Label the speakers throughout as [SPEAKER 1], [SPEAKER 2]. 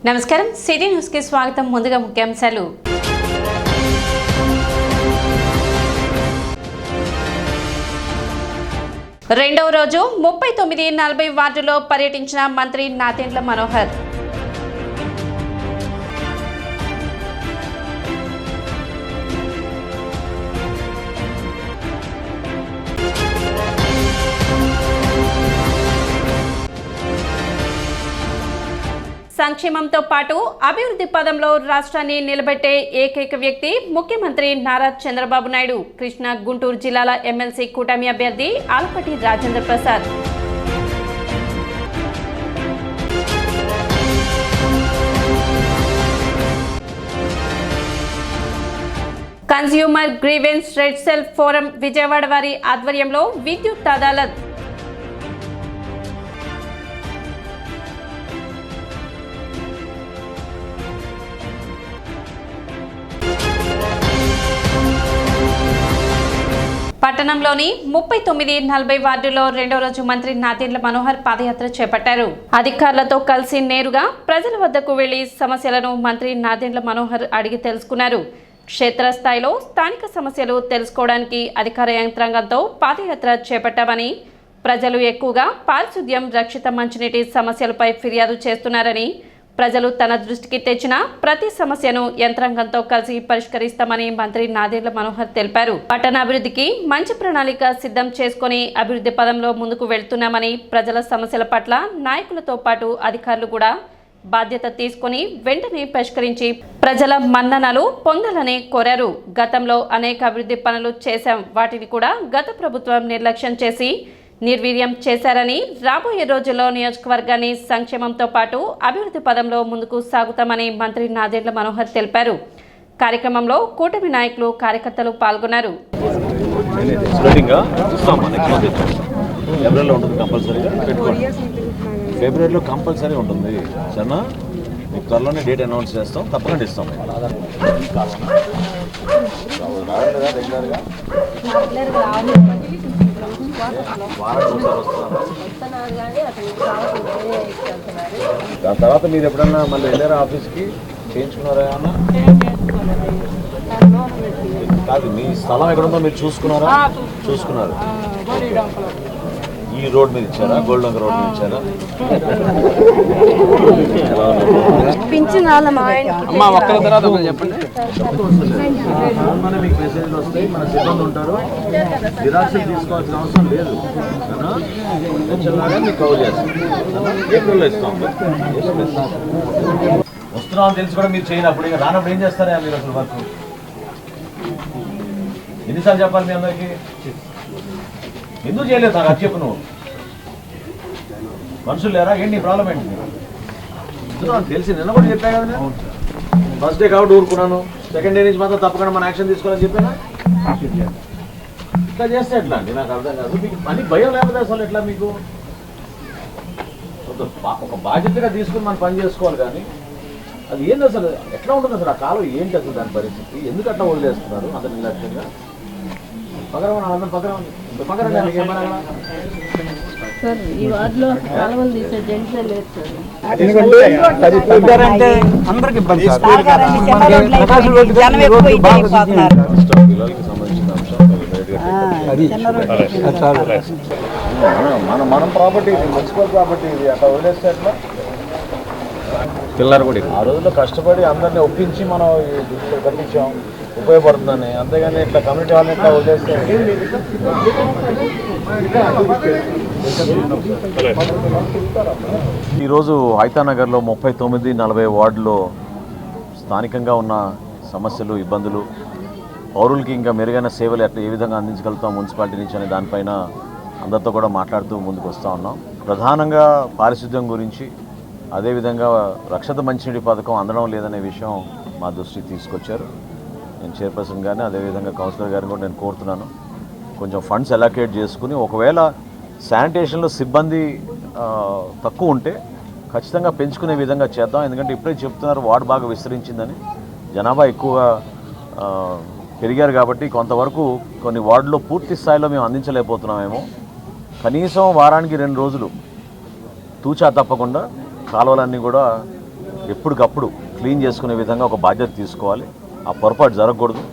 [SPEAKER 1] నమస్కారం city news కి స్వాగతం. ముందుగా ముఖ్యాంశాలు. రెండవ రోజు 39-40 వార్డులో పర్యటించిన మంత్రి నాదెండ్ల మనోహర్. సంక్షేమంతో పాటు అభివృద్ధి పదంలో రాష్ట్రాన్ని నిలబెట్టే ఏకైక వ్యక్తి ముఖ్యమంత్రి నారా చంద్రబాబు నాయుడు. కృష్ణా గుంటూరు జిల్లాల ఎమ్మెల్సీ కూటమి అభ్యర్థి Alapati Rajendra Prasad. Consumer grievance red cell forum Vijayawada వారి ఆధ్వర్యంలో విద్యుత్ అదాలత్. పట్టణంలోని 39-40 వార్డులో రెండో రోజు మంత్రి నాదెండ్ల మనోహర్ పాదయాత్ర చేపట్టారు. అధికారులతో కలిసి నేరుగా ప్రజల వద్దకు వెళ్లి సమస్యలను మంత్రి నాదెండ్ల మనోహర్ అడిగి తెలుసుకున్నారు. క్షేత్రస్థాయిలో స్థానిక సమస్యలు తెలుసుకోవడానికి అధికార యంత్రాంగంతో పాదయాత్ర చేపట్టామని, ప్రజలు ఎక్కువగా పారిశుద్ధ్యం, రక్షిత మంచినీటి సమస్యలపై ఫిర్యాదు చేస్తున్నారని, ప్రజలు తన దృష్టికి తెచ్చిన ప్రతి సమస్యను యంత్రాంగంతో కలిసి పరిష్కరిస్తామని మంత్రి నాదెండ్ల మనోహర్ తెలిపారు. పట్టణాభివృద్ధికి మంచి ప్రణాళిక సిద్ధం చేసుకుని అభివృద్ధి పదంలో ముందుకు వెళ్తున్నామని, ప్రజల సమస్యల పట్ల నాయకులతో పాటు అధికారులు కూడా బాధ్యత తీసుకుని వెంటనే పరిష్కరించి ప్రజల మన్ననలు పొందాలని కోరారు. గతంలో అనేక అభివృద్ధి పనులు చేశాం, వాటిని కూడా గత ప్రభుత్వం నిర్లక్ష్యం చేసి నిర్వీర్యం చేశారని, రాబోయే రోజుల్లో నియోజకవర్గాన్ని సంక్షేమంతో పాటు అభివృద్ధి పదంలో ముందుకు సాగుతామని మంత్రి నాదెండ్ల మనోహర్ తెలిపారు. కార్యక్రమంలో కూటమి నాయకులు, కార్యకర్తలు పాల్గొన్నారు.
[SPEAKER 2] ఫిబ్రవరిలో కంపల్సరీ ఉంటుంది. సరేనా? మీకు త్వరలోనే డేట్ అనౌన్స్ చేస్తాం, తప్పకుండా ఇస్తాం. దాని తర్వాత మీరు ఎప్పుడన్నా మళ్ళీ వెళ్ళారా ఆఫీస్కి? చేయించుకున్నారా? కాదు, మీ స్థలం ఎక్కడుందో మీరు చూసుకున్నారా? చూసుకున్నారు. ఈ రోడ్ మీద ఇచ్చారా? గోల్డెన్ రోడ్ మీద ఇచ్చారా? మీకు మెసేజ్లు వస్తాయి, మన సిబ్బంది ఉంటారు. జిరాక్స్ తీసుకోవాల్సిన అవసరం లేదు. మీకు కవర్ చేస్తాం. ఏప్రిల్లో ఇస్తాం. వస్తున్నామని తెలిసి కూడా మీరు చేయనప్పుడు ఇక రానప్పుడు ఏం చేస్తారా మీరు అసలు వర్క్? ఎన్నిసార్లు చెప్పాలి మీ అందరికీ? ఎందుకు చేయలేదు నాకు అది చెప్పు. నువ్వు మనుషులు లేరా? ఏంటి ప్రాబ్లం? ఏంటి తెలిసి నిన్న కూడా చెప్పా కదా. ఫస్ట్ డే కాబట్టి ఊరుకున్నాను, సెకండ్ డే నుంచి మాత్రం తప్పకుండా మన యాక్షన్ తీసుకోవాలని చెప్పాను. ఇట్లా చేస్తే ఎట్లా అండి? నాకు అర్థం కాదు. మీకు పని భయం లేకపోతే అసలు ఎట్లా? మీకు ఒక బాధ్యతగా తీసుకుని మనం పని చేసుకోవాలి. కానీ అది ఏంటి అసలు? ఎట్లా ఉంటుంది అసలు ఆ కాలం? ఏంటి అసలు దాని పరిస్థితి? ఎందుకు అట్లా వదిలేస్తున్నారు అంత నిర్లక్ష్యంగా? పగరం అందరం పగరం పగరం
[SPEAKER 3] సార్, ఈ వార్డులో కాలువలు తీసే జెంట్సే లేదు సార్.
[SPEAKER 4] అందరికి ఇబ్బంది.
[SPEAKER 2] మనం ప్రాపర్టీ, మున్సిపల్ ప్రాపర్టీ, ఇది అట్లా వదిలేస్తే ఎట్లా? పిల్లలు కూడా ఆ రోజుల్లో కష్టపడి అందరినీ ఒప్పించి మనం కట్టించాం, ఉపయోగపడుతుందని. అంతేగాని ఇట్లా కమ్యూనిటీ వాళ్ళని ఇట్లా వదిలేస్తే. ఈరోజు హైతానగర్లో 39-40 వార్డులో స్థానికంగా ఉన్న సమస్యలు, ఇబ్బందులు, పౌరులకి ఇంకా మెరుగైన సేవలు ఎట్లా ఏ విధంగా అందించగలుగుతాం మున్సిపాలిటీ నుంచి అనే దానిపైన అందరితో కూడా మాట్లాడుతూ ముందుకు వస్తూ ఉన్నాం. ప్రధానంగా పారిశుద్ధ్యం గురించి, అదేవిధంగా రక్షిత మంచినీటి పథకం అందడం లేదనే విషయం మా దృష్టికి తీసుకొచ్చారు. నేను చైర్పర్సన్ గారిని, అదేవిధంగా కౌన్సిలర్ గారిని కూడా నేను కోరుతున్నాను, కొంచెం ఫండ్స్ అలొకేట్ చేసుకుని, ఒకవేళ శానిటేషన్లో సిబ్బంది తక్కువ ఉంటే ఖచ్చితంగా పెంచుకునే విధంగా చేద్దాం. ఎందుకంటే ఇప్పుడే చెప్తున్నారు వార్డు బాగా విస్తరించిందని, జనాభా ఎక్కువగా పెరిగారు కాబట్టి కొంతవరకు కొన్ని వార్డులో పూర్తి స్థాయిలో మేము అందించలేకపోతున్నామేమో. కనీసం వారానికి 2 రోజులు తూచా తప్పకుండా కాలువలన్నీ కూడా ఎప్పటికప్పుడు క్లీన్ చేసుకునే విధంగా ఒక బాధ్యత తీసుకోవాలి. ఆ పొరపాటు జరగకూడదు.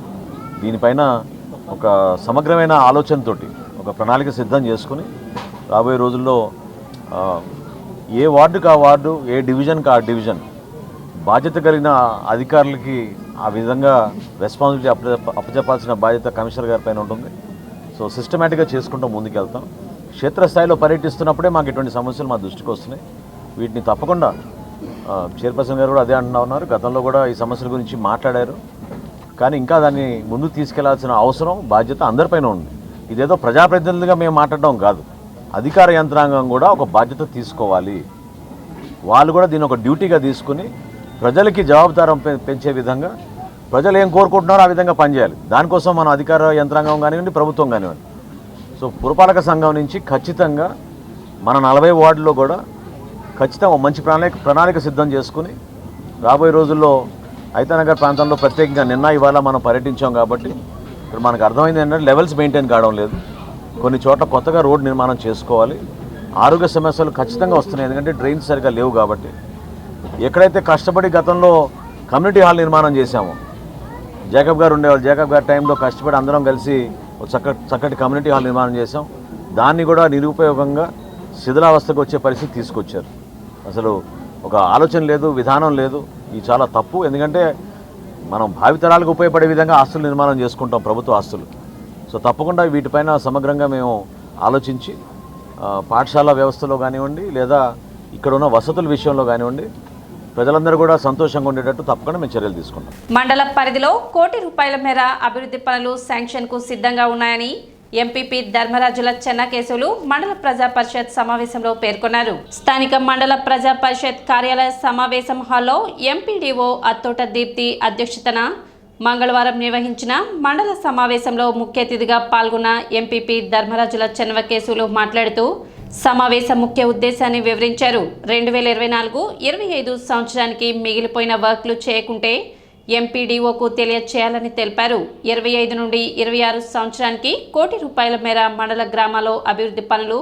[SPEAKER 2] దీనిపైన ఒక సమగ్రమైన ఆలోచనతోటి ఒక ప్రణాళిక సిద్ధం చేసుకుని రాబోయే రోజుల్లో ఏ వార్డుకి ఆ వార్డు, ఏ డివిజన్కి ఆ డివిజన్ బాధ్యత కలిగిన అధికారులకి ఆ విధంగా రెస్పాన్సిబిలిటీ అప్పచెప్పాల్సిన బాధ్యత కమిషనర్ గారి పైన ఉంటుంది. సో సిస్టమేటిక్గా చేసుకుంటూ ముందుకెళ్తాం. క్షేత్రస్థాయిలో పర్యటిస్తున్నప్పుడే మాకు ఇటువంటి సమస్యలు మా దృష్టికి వస్తున్నాయి. వీటిని తప్పకుండా చైర్పర్సన్ గారు కూడా అదే అంటున్నారు. గతంలో కూడా ఈ సమస్యల గురించి మాట్లాడారు. కానీ ఇంకా దాన్ని ముందుకు తీసుకెళ్లాల్సిన అవసరం, బాధ్యత అందరిపైన ఉంది. ఇదేదో ప్రజాప్రతినిధులుగా మేము మాట్లాడడం కాదు. అధికార యంత్రాంగం కూడా ఒక బాధ్యత తీసుకోవాలి. వాళ్ళు కూడా దీన్ని ఒక డ్యూటీగా తీసుకుని ప్రజలకి జవాబుదారం పెంచే విధంగా ప్రజలు ఏం కోరుకుంటున్నారో ఆ విధంగా పనిచేయాలి. దానికోసం మన అధికార యంత్రాంగం కానివ్వండి, ప్రభుత్వం కానివ్వండి. సో పురపాలక సంఘం నుంచి ఖచ్చితంగా మన 40 వార్డులో కూడా ఖచ్చితంగా మంచి ప్రణాళిక సిద్ధం చేసుకుని రాబోయే రోజుల్లో ఐతానగర్ ప్రాంతంలో ప్రత్యేకంగా నిన్న ఇవాళ మనం పర్యటించాం కాబట్టి ఇక్కడ మనకు అర్థమైంది ఏంటంటే లెవెల్స్ మెయింటైన్ కావడం లేదు. కొన్ని చోట్ల కొత్తగా రోడ్ నిర్మాణం చేసుకోవాలి. ఆరోగ్య సమస్యలు ఖచ్చితంగా వస్తున్నాయి, ఎందుకంటే డ్రైన్స్ సరిగ్గా లేవు కాబట్టి. ఎక్కడైతే కష్టపడి గతంలో కమ్యూనిటీ హాల్ నిర్మాణం చేశామో, జేకబ్ గారు ఉండేవాళ్ళు, జేకబ్ గారి టైంలో కష్టపడి అందరం కలిసి ఒక చక్కటి కమ్యూనిటీ హాల్ నిర్మాణం చేశాం. దాన్ని కూడా నిరుపయోగంగా శిథిలావస్థకు వచ్చే పరిస్థితి తీసుకొచ్చారు. అసలు ఒక ఆలోచన లేదు, విధానం లేదు. ఇది చాలా తప్పు. ఎందుకంటే మనం భావితరాలకు ఉపయోగపడే విధంగా ఆస్తులు నిర్మాణం చేసుకుంటాం, ప్రభుత్వ ఆస్తులు. సో తప్పకుండా వీటిపైన సమగ్రంగా మేము ఆలోచించి పాఠశాల వ్యవస్థలో కానివ్వండి, లేదా ఇక్కడ ఉన్న వసతుల విషయంలో కానివ్వండి, ప్రజలందరూ కూడా సంతోషంగా ఉండేటట్టు తప్పకుండా మేము చర్యలు తీసుకుంటాం.
[SPEAKER 1] మండల పరిధిలో ₹1 మేర అభివృద్ధి పనులు శాంక్షన్కు సిద్ధంగా ఉన్నాయని ఎంపీపీ ధర్మరాజుల చెన్నకేశవులు మండల ప్రజా పరిషత్ సమావేశంలో పేర్కొన్నారు. స్థానిక మండల ప్రజా పరిషత్ కార్యాలయ సమావేశం హాల్లో ఎంపీడీఓ అత్తోట దీప్తి అధ్యక్షతన మంగళవారం నిర్వహించిన మండల సమావేశంలో ముఖ్య అతిథిగా పాల్గొన్న ఎంపీపీ ధర్మరాజుల చెన్నకేశవులు మాట్లాడుతూ సమావేశం ముఖ్య ఉద్దేశాన్ని వివరించారు. 2024-25 సంవత్సరానికి మిగిలిపోయిన వర్క్లు చేయకుంటే ఎంపీడీఓకు తెలియచేయాలని తెలిపారు. 25 నుండి 26 సంవత్సరానికి ₹1 మేర మండల గ్రామాల్లో అభివృద్ధి పనులు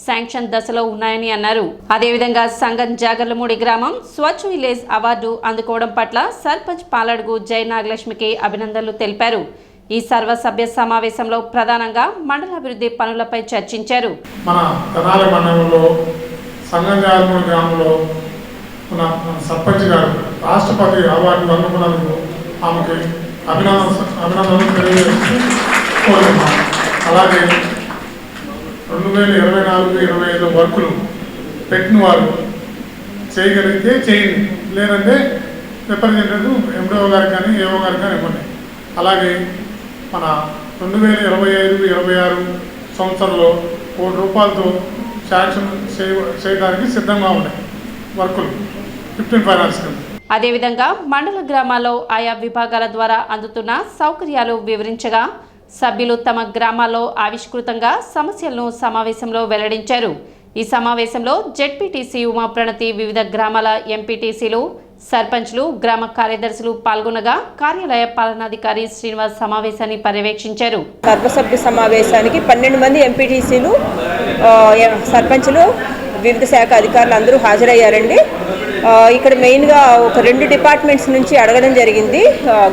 [SPEAKER 1] శాంక్షన్ దశలో ఉన్నాయని అన్నారు. అదేవిధంగా సంగం జాగర్లమూడి గ్రామం స్వచ్ఛ విలేజ్ అవార్డు అందుకోవడం పట్ల సర్పంచ్ పాలడుగు జై నాగలక్ష్మికి అభినందనలు తెలిపారు. ఈ సర్వసభ్య సమావేశంలో ప్రధానంగా మండల అభివృద్ధి పనులపై చర్చించారు.
[SPEAKER 4] మన తెనాలి మండలంలో సంగం జాగర్లమూడి గ్రామంలో మన సర్పంచ్ గారు రాష్ట్రపతి అవార్డు అందుకున్నందుకు ఆమెకి అభినందనలు తెలియజేస్తున్నాం. అలాగే 2024-25 వర్కులు పెట్టిన వారు చేయగలిగితే చేయండి, లేదంటే రిప్రజెంటేటివ్ ఎండిఓ గారు కానీ ఏఓ గారు కానీ ఇవ్వండి. అలాగే మన 2025-26 సంవత్సరంలో ₹1 శాంక్షన్ చేయడానికి సిద్ధంగా ఉన్నాయి వర్కులు 15 ఫైనాన్స్.
[SPEAKER 1] అదేవిధంగా మండల గ్రామాల్లో ఆయా విభాగాల ద్వారా అందుతున్న సౌకర్యాలు వివరించగా సభ్యులు తమ గ్రామాల్లో ఆవిష్కృతంగా సమస్యలను సమావేశంలో వెల్లడించారు. ఈ సమావేశంలో జెడ్పీటీసీ ఉమా ప్రణతి, వివిధ గ్రామాల ఎంపీటీసీలు, సర్పంచ్లు, గ్రామ కార్యదర్శులు పాల్గొనగా కార్యాలయ పాలనాధికారి శ్రీనివాస్ సమావేశాన్ని పర్యవేక్షించారు.
[SPEAKER 5] సర్వసభ్య సమావేశానికి 12 మంది ఎంపీటీసీలు, సర్పంచ్లు, వివిధ శాఖ అధికారులు అందరూ హాజరయ్యారండి. ఇక్కడ మెయిన్గా ఒక 2 డిపార్ట్మెంట్స్ నుంచి అడగడం జరిగింది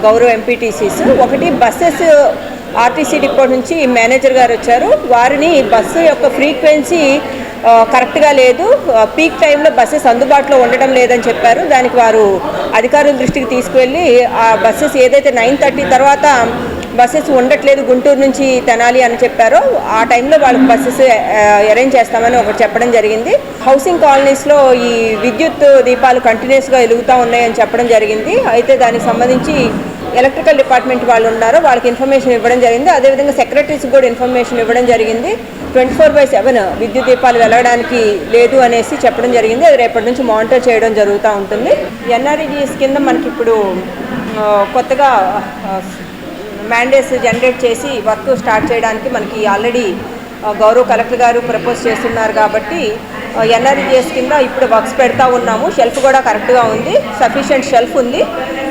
[SPEAKER 5] గౌరవ ఎంపీటీసీస్. ఒకటి బస్సెస్, ఆర్టీసీ డిపో నుంచి మేనేజర్ గారు వచ్చారు. వారిని బస్సు యొక్క ఫ్రీక్వెన్సీ కరెక్ట్గా లేదు, పీక్ టైంలో బస్సెస్ అందుబాటులో ఉండడం లేదని చెప్పారు. దానికి వారు అధికారుల దృష్టికి తీసుకువెళ్ళి ఆ బస్సెస్ ఏదైతే 9:30 తర్వాత బస్సెస్ ఉండట్లేదు గుంటూరు నుంచి తెనాలి అని చెప్పారో ఆ టైంలో వాళ్ళకి బస్సెస్ అరేంజ్ చేస్తామని ఒకటి చెప్పడం జరిగింది. హౌసింగ్ కాలనీస్లో ఈ విద్యుత్ దీపాలు కంటిన్యూస్గా వెలుగుతూ ఉన్నాయని చెప్పడం జరిగింది. అయితే దానికి సంబంధించి ఎలక్ట్రికల్ డిపార్ట్మెంట్ వాళ్ళు ఉన్నారో వాళ్ళకి ఇన్ఫర్మేషన్ ఇవ్వడం జరిగింది. అదేవిధంగా సెక్రటరీస్కి కూడా ఇన్ఫర్మేషన్ ఇవ్వడం జరిగింది. 24/7 విద్యుత్ దీపాలు వెళ్ళడానికి లేదు అనేసి చెప్పడం జరిగింది. అది రేపటి నుంచి మానిటర్ చేయడం జరుగుతూ ఉంటుంది. ఎన్ఆర్ఈజీఎస్ కింద మనకి ఇప్పుడు కొత్తగా మ్యాండేట్స్ జనరేట్ చేసి వర్క్ స్టార్ట్ చేయడానికి మనకి ఆల్రెడీ గౌరవ కలెక్టర్ గారు ప్రపోజ్ చేస్తున్నారు. కాబట్టి ఎన్ఆర్ఈజీఎస్ కింద ఇప్పుడు వర్క్స్ పెడతా ఉన్నాము. షెల్ఫ్ కూడా కరెక్ట్గా ఉంది, సఫిషియెంట్ షెల్ఫ్ ఉంది.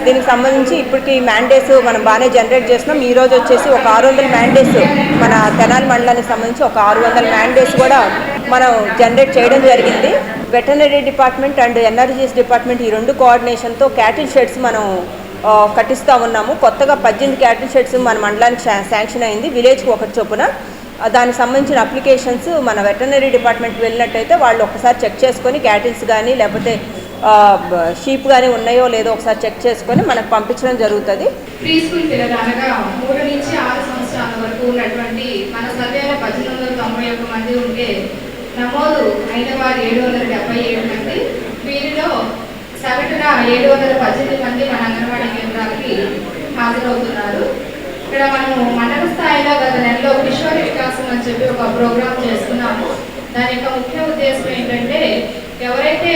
[SPEAKER 5] దీనికి సంబంధించి ఇప్పటికి మ్యాండేట్స్ మనం బాగానే జనరేట్ చేస్తున్నాం. ఈ రోజు వచ్చేసి ఒక 600 మ్యాండేట్స్ మన తెనాలి మండలానికి సంబంధించి ఒక 600 మ్యాండేట్స్ కూడా మనం జనరేట్ చేయడం జరిగింది. Veterinary department and NREGS department ఈ రెండు కోఆర్డినేషన్తో క్యాటిల్ షెడ్స్ మనం కట్టిస్తూ ఉన్నాము. కొత్తగా 18 క్యాటిల్ షెడ్స్ మన మండలానికి శాంక్షన్ అయింది, విలేజ్కి ఒకటి చొప్పున. దానికి సంబంధించిన అప్లికేషన్స్ మన వెటర్నరీ డిపార్ట్మెంట్కి వెళ్ళినట్టయితే వాళ్ళు ఒకసారి చెక్ చేసుకొని క్యాటిల్స్ కానీ లేకపోతే షీప్ కానీ ఉన్నాయో లేదో ఒకసారి చెక్ చేసుకొని మనకు పంపించడం జరుగుతుంది.
[SPEAKER 6] ప్రీ స్కూల్ పిల్లలు అనగా 3 నుంచి 6 సంవత్సరాల వరకు ఉన్నటువంటి మన సర్వేలో 1891 మంది ఉంటే నమోదు అయిన వారు 777 మంది. వీరిలో సగటున 718 మంది మన అంగన్వాడీ కేంద్రాలకి హాజరవుతున్నారు. ఇక్కడ మనము మండల స్థాయిలో గత నెలలో కిషోర వికాసం అని చెప్పి ఒక ప్రోగ్రామ్ చేస్తున్నాము. దాని యొక్క ముఖ్య ఉద్దేశం ఏంటంటే ఎవరైతే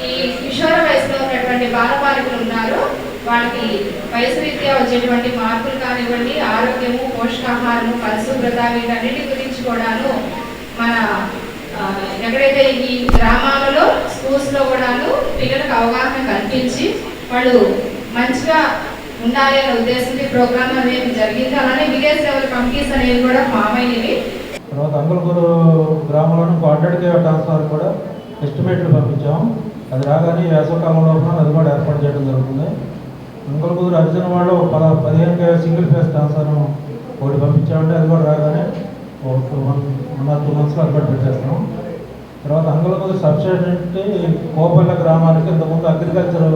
[SPEAKER 6] ఈ కిషోర వయసులో ఉన్నటువంటి బాలబాలికలు ఉన్నారో వాళ్ళకి వయసు రీత్యా వచ్చేటువంటి మార్పులు కానివ్వండి, ఆరోగ్యము, పోషకాహారము, పరిశుభ్రత వీటన్నిటి గురించి కూడాను మన ఎక్కడైతే ఈ గ్రామాలలో స్కూల్స్లో కూడాను పిల్లలకు అవగాహన కల్పించి వాళ్ళు మంచిగా ఉండాలి అనే ఉద్దేశంతో ప్రోగ్రామ్ అనేది జరిగింది. అలానే విలేజ్ లెవెల్ కమిటీస్ అనేవి కూడా ఫామ్ అయినవి.
[SPEAKER 7] తర్వాత అంగల్కూరు గ్రామంలోని కాంట్రాక్ట్ ట్రాన్స్ఫర్ కూడా ఎస్టిమేట్లు పంపించాం. అది రాగానే వేసవకాలం లోపల అది కూడా ఏర్పాటు చేయడం జరుగుతుంది. అంగల్కూరు అర్జున వాళ్ళు 15 సింగిల్ ఫేస్ ట్రాన్స్ఫర్ ఒకటి పంపించామంటే అది కూడా రాగానే 1 2 months ఏర్పాటు పెట్టేస్తాం. తర్వాత అంగల్కూరు సబ్స్టేషన్ కోపల్ల గ్రామానికి ఇంతకుముందు అగ్రికల్చర్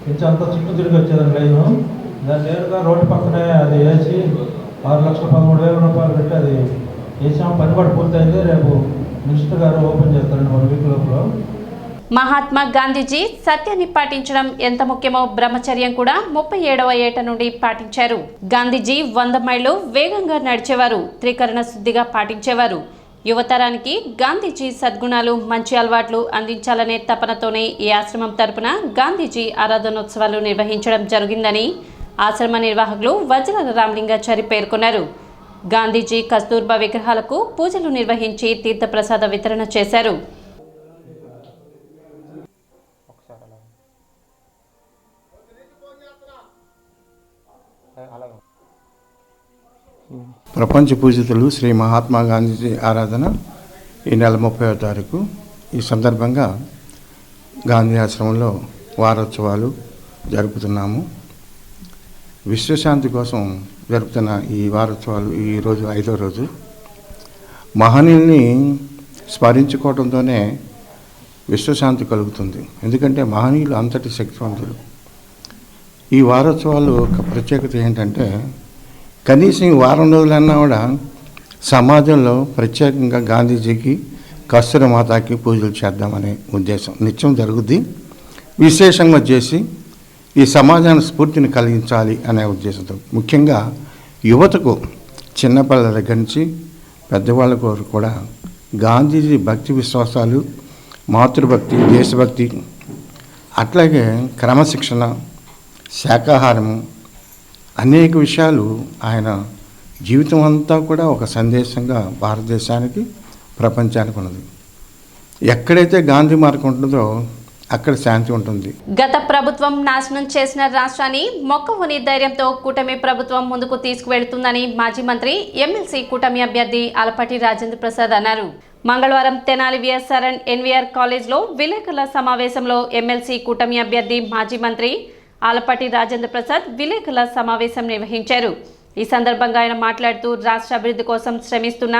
[SPEAKER 7] నుంచి అంతా చుట్టూ తిరిగి వచ్చేదండి లైను. దాన్ని నేరుగా రోడ్డు పక్కనే అది వేసి 6,13,000 రూపాయలు పెట్టి అది వేసాము. పని కూడా పూర్తయింది. రేపు మినిస్టర్ గారు ఓపెన్ చేస్తారండి 1 week లోపల.
[SPEAKER 1] మహాత్మా గాంధీజీ సత్యాన్ని పాటించడం ఎంత ముఖ్యమో బ్రహ్మచర్యం కూడా 37వ ఏట నుండి పాటించారు. గాంధీజీ 100 మైళ్ళు వేగంగా నడిచేవారు, త్రికరణ శుద్ధిగా పాటించేవారు. యువతరానికి గాంధీజీ సద్గుణాలు, మంచి అలవాట్లు అందించాలనే తపనతోనే ఈ ఆశ్రమం తరపున గాంధీజీ ఆరాధనోత్సవాలు నిర్వహించడం జరిగిందని ఆశ్రమ నిర్వాహకులు వజ్రాల రామలింగాచారి పేర్కొన్నారు. గాంధీజీ కస్తూర్బా విగ్రహాలకు పూజలు నిర్వహించి తీర్థప్రసాద వితరణ చేశారు.
[SPEAKER 8] ప్రపంచ పూజితులు శ్రీ మహాత్మా గాంధీజీ ఆరాధన ఈ నెల 30వ తారీఖు. ఈ సందర్భంగా గాంధీ ఆశ్రమంలో వారోత్సవాలు జరుపుతున్నాము. విశ్వశాంతి కోసం జరుపుతున్న ఈ వారోత్సవాలు ఈరోజు 5వ రోజు. మహనీయుల్ని స్మరించుకోవడంతోనే విశ్వశాంతి కలుగుతుంది. ఎందుకంటే మహనీయులు అంతటి శక్తివంతులు. ఈ వారోత్సవాలు ఒక ప్రత్యేకత ఏంటంటే కనీసం ఈ వారం రోజులన్నా కూడా సమాజంలో ప్రత్యేకంగా గాంధీజీకి, కస్తూరి మాతాకి పూజలు చేద్దామనే ఉద్దేశం నిత్యం జరుగుద్ది. విశేషంగా చేసి ఈ సమాజానికి స్ఫూర్తిని కలిగించాలి అనే ఉద్దేశంతో ముఖ్యంగా యువతకు చిన్నపిల్లల దగ్గర నుంచి పెద్దవాళ్ళ కొరకు కూడా గాంధీజీ భక్తి విశ్వాసాలు, మాతృభక్తి, దేశభక్తి, అట్లాగే క్రమశిక్షణ, శాకాహారము, అనేక విషయాలు ఆయన జీవితం అంతా కూడా ఒక సందేశంగా భారతదేశానికి, ప్రపంచానికి ఉన్నది. ఎక్కడైతే గాంధీ మార్గం ఉంటుందో అక్కడ శాంతి ఉంటుంది.
[SPEAKER 1] గత ప్రభుత్వం నాశనం చేసిన రాష్ట్రాన్ని మొక్కవోని ధైర్యంతో కూటమి ప్రభుత్వం ముందుకు తీసుకువెళ్తుందని మాజీ మంత్రి, ఎమ్మెల్సీ కూటమి అభ్యర్థి ఆలపాటి రాజేంద్ర ప్రసాద్ అన్నారు. మంగళవారం తెనాలి విఎస్ఆర్ అండ్ ఎన్వీఆర్ కాలేజ్లో విలేకరుల సమావేశంలో ఎమ్మెల్సీ కూటమి అభ్యర్థి మాజీ మంత్రి ఆలపాటి రాజేంద్ర ప్రసాద్ విలేకరుల సమావేశం నిర్వహించారు. ఈ సందర్భంగా ఆయన మాట్లాడుతూ రాష్ట్ర అభివృద్ధి కోసం శ్రమిస్తున్న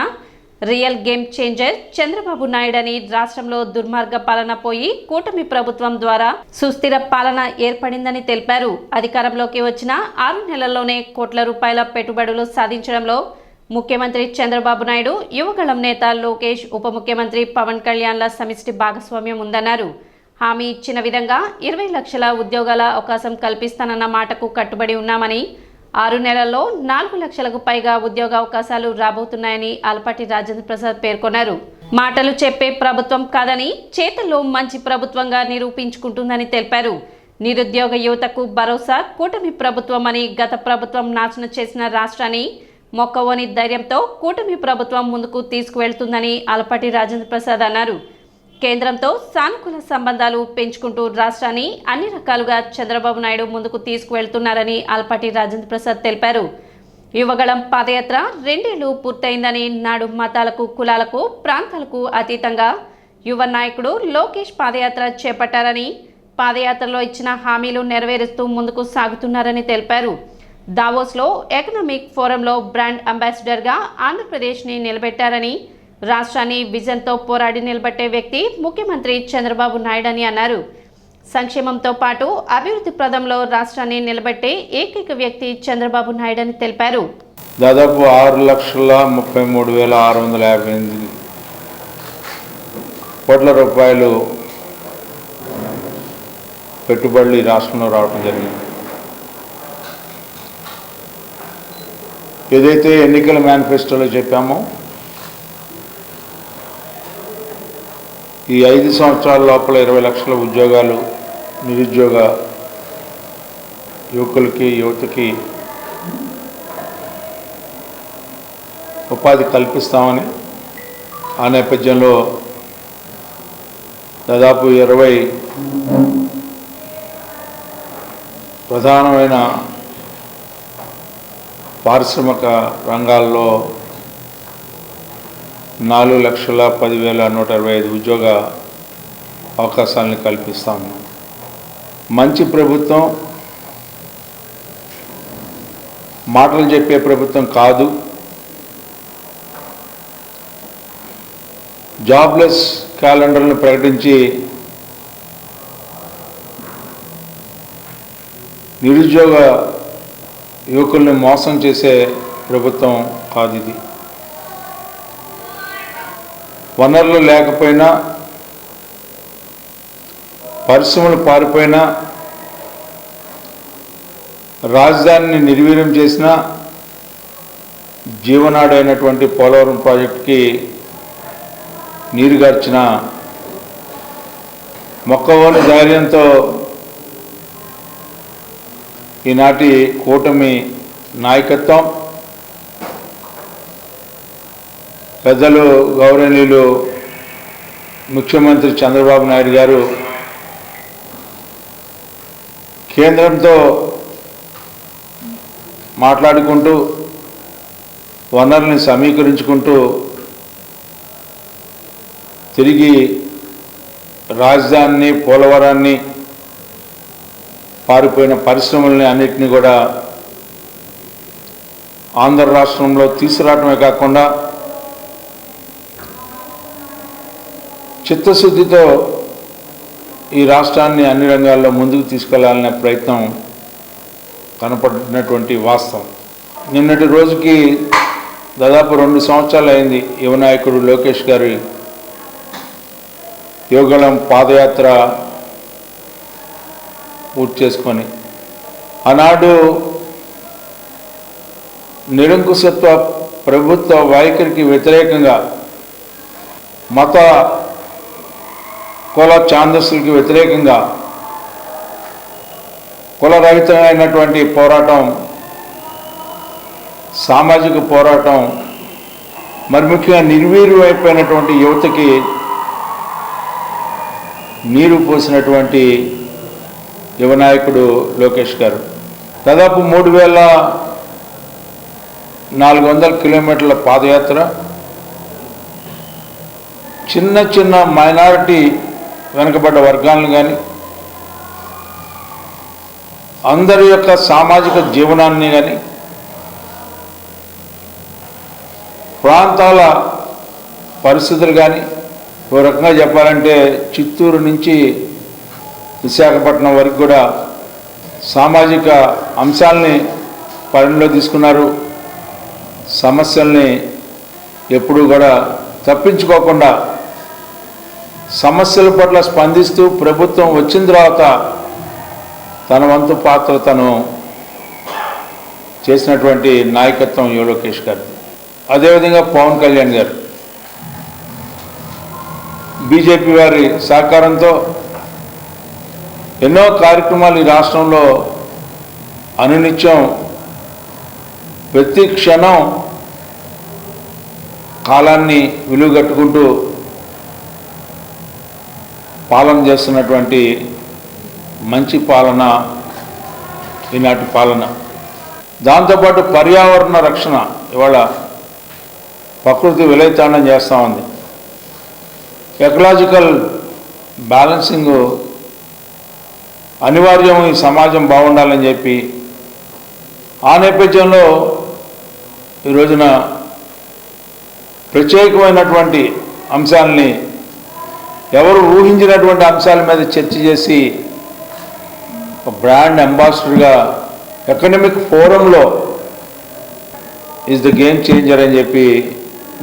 [SPEAKER 1] real game changer Chandrababu Naidu అని, రాష్ట్రంలో దుర్మార్గ పాలన పోయి కూటమి ప్రభుత్వం ద్వారా సుస్థిర పాలన ఏర్పడిందని తెలిపారు. అధికారంలోకి వచ్చిన 6 నెలల్లోనే కోట్ల రూపాయల పెట్టుబడులు సాధించడంలో ముఖ్యమంత్రి చంద్రబాబు నాయుడు, యువగళం నేత లోకేష్, ఉప ముఖ్యమంత్రి పవన్ కళ్యాణ్ల సమిష్టి భాగస్వామ్యం ఉందన్నారు. హామీ ఇచ్చిన విధంగా 20 లక్షల ఉద్యోగాల అవకాశం కల్పిస్తానన్న మాటకు కట్టుబడి ఉన్నామని, 6 నెలల్లో 4 లక్షలకు పైగా ఉద్యోగ అవకాశాలు రాబోతున్నాయని ఆలపాటి రాజేంద్ర ప్రసాద్ పేర్కొన్నారు. మాటలు చెప్పే ప్రభుత్వం కాదని, చేతల్లో మంచి ప్రభుత్వంగా నిరూపించుకుంటుందని తెలిపారు. నిరుద్యోగ యువతకు భరోసా కూటమి ప్రభుత్వం అని, గత ప్రభుత్వం నాశనం చేసిన రాష్ట్రాన్ని మొక్కవోని ధైర్యంతో కూటమి ప్రభుత్వం ముందుకు తీసుకువెళ్తుందని ఆలపాటి రాజేంద్ర ప్రసాద్ అన్నారు. కేంద్రంతో సానుకూల సంబంధాలు పెంచుకుంటూ రాష్ట్రాన్ని అన్ని రకాలుగా చంద్రబాబు నాయుడు ముందుకు తీసుకువెళ్తున్నారని ఆలపాటి రాజేంద్ర ప్రసాద్ తెలిపారు. యువగళం పాదయాత్ర 2 ఏళ్లు పూర్తయిందని నాడు మతాలకు, కులాలకు, ప్రాంతాలకు అతీతంగా యువ నాయకుడు లోకేష్ పాదయాత్ర చేపట్టారని, పాదయాత్రలో ఇచ్చిన హామీలు నెరవేరుస్తూ ముందుకు సాగుతున్నారని తెలిపారు. దావోస్లో ఎకనామిక్ ఫోరంలో బ్రాండ్ అంబాసిడర్గా ఆంధ్రప్రదేశ్ని నిలబెట్టారని, రాష్ట్రాన్ని విజన్తో పోరాడి నిలబెట్టే వ్యక్తి ముఖ్యమంత్రి చంద్రబాబు నాయుడు అని అన్నారు. సంక్షేమంతో పాటు అభివృద్ధి ప్రదంలో రాష్ట్రాన్ని నిలబెట్టే ఏకైక వ్యక్తి చంద్రబాబు నాయుడు అని తెలిపారు.
[SPEAKER 9] దాదాపు 6,33,658 కోట్ల రూపాయలు పెట్టుబడులు ఈ రాష్ట్రంలో రావడం జరిగింది. ఏదైతే ఎన్నికల మేనిఫెస్టోలో చెప్పామో ఈ 5 సంవత్సరాల లోపల 20 లక్షల ఉద్యోగాలు నిరుద్యోగ యువతకి ఉపాధి కల్పిస్తామని, ఆ నేపథ్యంలో దాదాపు 20 ప్రధానమైన పారిశ్రామిక రంగాల్లో 4,10,125 ఉద్యోగ అవకాశాలను కల్పిస్తాము. మంచి ప్రభుత్వం, మాటలు చెప్పే ప్రభుత్వం కాదు. జాబ్లెస్ క్యాలెండర్ను ప్రకటించి నిరుద్యోగ యువకుల్ని మోసం చేసే ప్రభుత్వం కాదు ఇది. వనరులు లేకపోయినా, పరిశ్రమలు పారిపోయినా, రాజధానిని నిర్వీర్యం చేసిన జీవనాడైనటువంటి పోలవరం ప్రాజెక్టుకి నీరుగార్చిన మొక్కవోని ధైర్యంతో ఈనాటి కూటమి నాయకత్వం, పెద్దలు గౌరవనీయులు ముఖ్యమంత్రి చంద్రబాబు నాయుడు గారు కేంద్రంతో మాట్లాడుకుంటూ, వనరుల్ని సమీకరించుకుంటూ తిరిగి రాజధానిని, పోలవరాన్ని, పారిపోయిన పరిశ్రమల్ని అన్నిటినీ కూడా ఆంధ్ర రాష్ట్రంలో తీసుకురావడమే కాకుండా చిత్తశుద్ధితో ఈ రాష్ట్రాన్ని అన్ని రంగాల్లో ముందుకు తీసుకెళ్లాలనే ప్రయత్నం కనపడినటువంటి వాస్తవం. నిన్నటి రోజుకి దాదాపు 2 సంవత్సరాలు అయింది యువ నాయకుడు లోకేష్ గారి యువగళం పాదయాత్ర పూర్తి చేసుకొని. ఆనాడు నిరంకుశత్వ ప్రభుత్వ వైఖరికి వ్యతిరేకంగా, మత కుల ఛాందస్సులకి వ్యతిరేకంగా కులరహితమైనటువంటి పోరాటం, సామాజిక పోరాటం, మరి ముఖ్యంగా నిర్వీర్యమైపోయినటువంటి యువతకి నీరు పోసినటువంటి యువ నాయకుడు లోకేష్ గారు. దాదాపు 3,400 కిలోమీటర్ల పాదయాత్ర, చిన్న చిన్న మైనారిటీ వెనుకబడ్డ వర్గాలను కానీ, అందరి యొక్క సామాజిక జీవనాన్ని కానీ, ప్రాంతాల పరిస్థితులు కానీ, ఓ రకంగా చెప్పాలంటే చిత్తూరు నుంచి విశాఖపట్నం వరకు కూడా సామాజిక అంశాలని పరిగణలో తీసుకున్నారు. సమస్యల్ని ఎప్పుడూ కూడా తప్పించుకోకుండా సమస్యల పట్ల స్పందిస్తూ ప్రభుత్వం వచ్చిన తర్వాత తన వంతు పాత్ర తను చేసినటువంటి నాయకత్వం యువ లోకేష్ గారు. అదేవిధంగా పవన్ కళ్యాణ్ గారు బీజేపీ వారి సహకారంతో ఎన్నో కార్యక్రమాలు ఈ రాష్ట్రంలో అనునిత్యం ప్రతి క్షణం కాలాన్ని విలువగట్టుకుంటూ పాలన చేస్తున్నటువంటి మంచి పాలన ఈనాటి పాలన. దాంతోపాటు పర్యావరణ రక్షణ ఇవాళ ప్రకృతి విలయతాండం చేస్తూ ఉంది. ఎకలాజికల్ బ్యాలెన్సింగ్ అనివార్యం, ఈ సమాజం బాగుండాలని చెప్పి ఆ నేపథ్యంలో ఈ రోజున ప్రత్యేకమైనటువంటి అంశాలని ఎవరు ఊహించినటువంటి అంశాల మీద చర్చ చేసి ఒక బ్రాండ్ అంబాసిడర్గా ఎకనమిక్ ఫోరంలో ఈజ్ ద గేమ్ చేంజర్ అని చెప్పి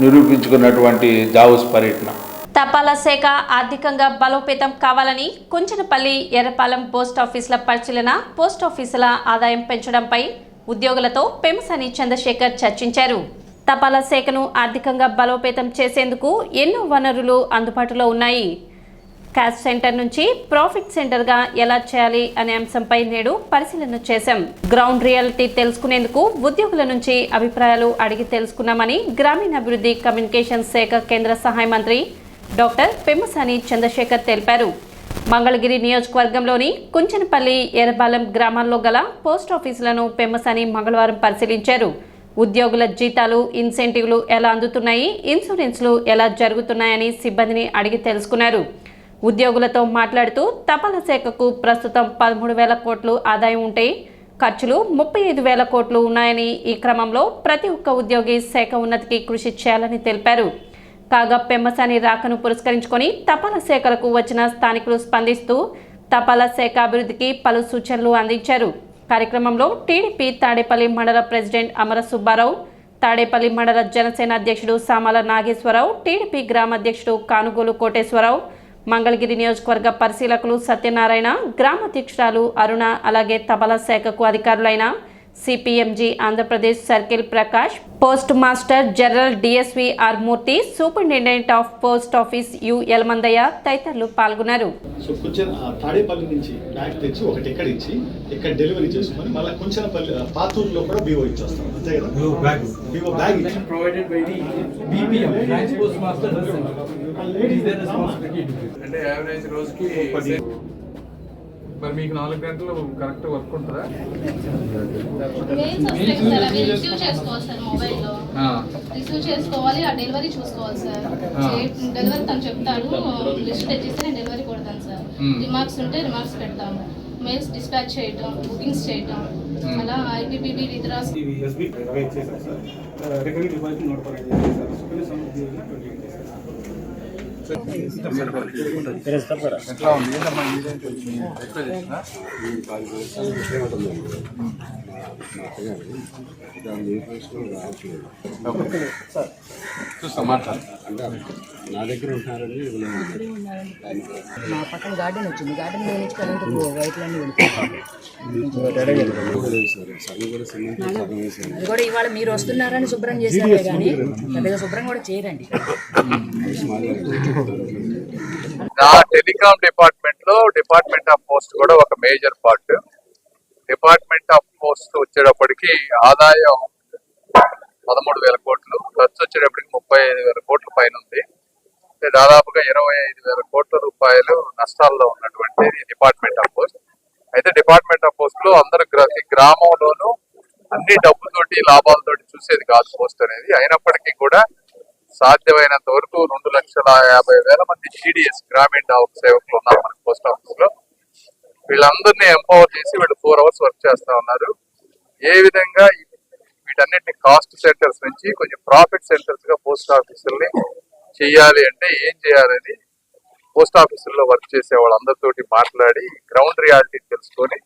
[SPEAKER 9] నిరూపించుకున్నటువంటి దావోస్ పర్యటన.
[SPEAKER 1] తపాలా శాఖ ఆర్థికంగా బలోపేతం కావాలని కుంచనపల్లి, ఎర్రపాలెం పోస్ట్ ఆఫీసుల పరిశీలన, పోస్ట్ ఆఫీసుల ఆదాయం పెంచడంపై ఉద్యోగులతో పెమ్మసాని చంద్రశేఖర్ చర్చించారు. తపాలా శాఖను ఆర్థికంగా బలోపేతం చేసేందుకు ఎన్నో వనరులు అందుబాటులో ఉన్నాయి. క్యాష్ సెంటర్ నుంచి ప్రాఫిట్ సెంటర్గా ఎలా చేయాలి అనే అంశంపై నేడు పరిశీలన చేశాం. గ్రౌండ్ రియాలిటీ తెలుసుకునేందుకు ఉద్యోగుల నుంచి అభిప్రాయాలు అడిగి తెలుసుకున్నామని గ్రామీణాభివృద్ధి కమ్యూనికేషన్ శాఖ కేంద్ర సహాయ మంత్రి డాక్టర్ పెమ్మసాని చంద్రశేఖర్ తెలిపారు. మంగళగిరి నియోజకవర్గంలోని కుంచనపల్లి, ఎర్రపాలెం గ్రామాల్లో గల పోస్ట్ ఆఫీసులను పెమ్మసాని మంగళవారం పరిశీలించారు. ఉద్యోగుల జీతాలు, ఇన్సెంటివ్లు ఎలా అందుతున్నాయి, ఇన్సూరెన్స్లు ఎలా జరుగుతున్నాయని సిబ్బందిని అడిగి తెలుసుకున్నారు. ఉద్యోగులతో మాట్లాడుతూ తపాలా శాఖకు ప్రస్తుతం 13,000 కోట్లు ఆదాయం ఉంటే ఖర్చులు 35,000 కోట్లు ఉన్నాయని, ఈ క్రమంలో ప్రతి ఒక్క ఉద్యోగి శాఖ ఉన్నతికి కృషి చేయాలని తెలిపారు. కాగా పెమ్మసాని రాకను పురస్కరించుకొని తపాలా శాఖలకు వచ్చిన స్థానికులు స్పందిస్తూ తపాలా శాఖ అభివృద్ధికి పలు సూచనలు అందించారు. కార్యక్రమంలో టీడీపీ తాడేపల్లి మండల ప్రెసిడెంట్ అమర సుబ్బారావు, తాడేపల్లి మండల జనసేన అధ్యక్షుడు సామాల నాగేశ్వరరావు, టీడీపీ గ్రామ అధ్యక్షుడు కానుగోలు కోటేశ్వరరావు, మంగళగిరి నియోజకవర్గ పరిశీలకులు సత్యనారాయణ, గ్రామ అధ్యక్షురాలు అరుణ, అలాగే తపాలా శాఖకు అధికారులైన CPMG Andhra Pradesh circle Prakash, post master general DSV R Murthy, superintendent of post office U Yalamandaiah తదితరులు పాల్గొన్నారు.
[SPEAKER 10] సో కొంచెం తాడేపల్లి నుంచి బ్యాగ్ తెచ్చి ఒకటి ఎక్కడ ఇచ్చి ఇక్కడ డెలివరీ చేసుకొని మళ్ళీ కొంచెంపల్లి పాతూరులో కూడా బీఓ ఇచ్చేస్తాం, అంతే కదా? బీఓ బ్యాగ్ ఇచ్చి provided by the BPM branch post master
[SPEAKER 11] అంటే యావరేజ్ రోజుకి మరి మీకు 4 గంటలు కరెక్ట్ వర్క్ ఉంటుందా?
[SPEAKER 12] రిసీవ్ చేసుకోవాలి సార్, మొబైల్లో రిసీవ్ చేసుకోవాలి, ఆ డెలివరీ చూసుకోవాలి సార్. డెలివరీ తను చెప్తాడు, లిస్ట్ తెచ్చిస్తే నేను డెలివరీ కొడతాను సార్. రిమార్క్స్ ఉంటే రిమార్క్స్ పెడతాము, మెయిల్స్ డిస్పాచ్ చేయటం, బుకింగ్స్ చేయటం, అలా ఐపీపీబీ విత్డ్రాస్
[SPEAKER 11] ఎట్లా ఉంది ఏంటమ్మా ఎక్కువ చేసినా చూస్తా మాట్లాడు.
[SPEAKER 13] నా దగ్గర ఉంటున్నారని నా పక్కన గార్డెన్ వచ్చింది, గార్డెన్ నుంచి కరెంట్ వైట్లన్నీ అది కూడా ఇవాళ మీరు వస్తున్నారని శుభ్రం చేశారే కానీ పెద్దగా శుభ్రం కూడా చేయరండి.
[SPEAKER 11] నా టెలికాం డిపార్ట్మెంట్ లో డిపార్ట్మెంట్ ఆఫ్ పోస్ట్ కూడా ఒక major part. Department of post వచ్చేటప్పటికి ఆదాయం 13,000 కోట్లు, ఖర్చు వచ్చేటప్పటికి 35,000 కోట్ల పైన ఉంది. దాదాపుగా 25,000 కోట్ల రూపాయలు నష్టాల్లో ఉన్నటువంటి డిపార్ట్మెంట్ ఆఫ్ పోస్ట్. అయితే డిపార్ట్మెంట్ ఆఫ్ పోస్ట్ లో అందరు గ్రామంలోనూ అన్ని డబ్బుతోటి లాభాలతోటి చూసేది కాదు పోస్ట్ అనేది. అయినప్పటికీ కూడా సాధ్యమైనంత వరకు 2,50,000 మంది టీడీఎస్ గ్రామీణ సేవకులు ఉన్నారు మన పోస్ట్ ఆఫీస్ లో. వీళ్ళందరినీ ఎంపవర్ చేసి వీళ్ళు 4 hours వర్క్ చేస్తా ఉన్నారు. ఏ విధంగా వీటన్నిటిని కాస్ట్ సెంటర్స్ నుంచి కొంచెం ప్రాఫిట్ సెంటర్స్ గా పోస్ట్ ఆఫీసుల్ని చెయ్యాలి అంటే ఏం చేయాలని పోస్ట్ ఆఫీసుల్లో వర్క్ చేసే వాళ్ళందరితోటి మాట్లాడి గ్రౌండ్ రియాలిటీ తెలుసుకొని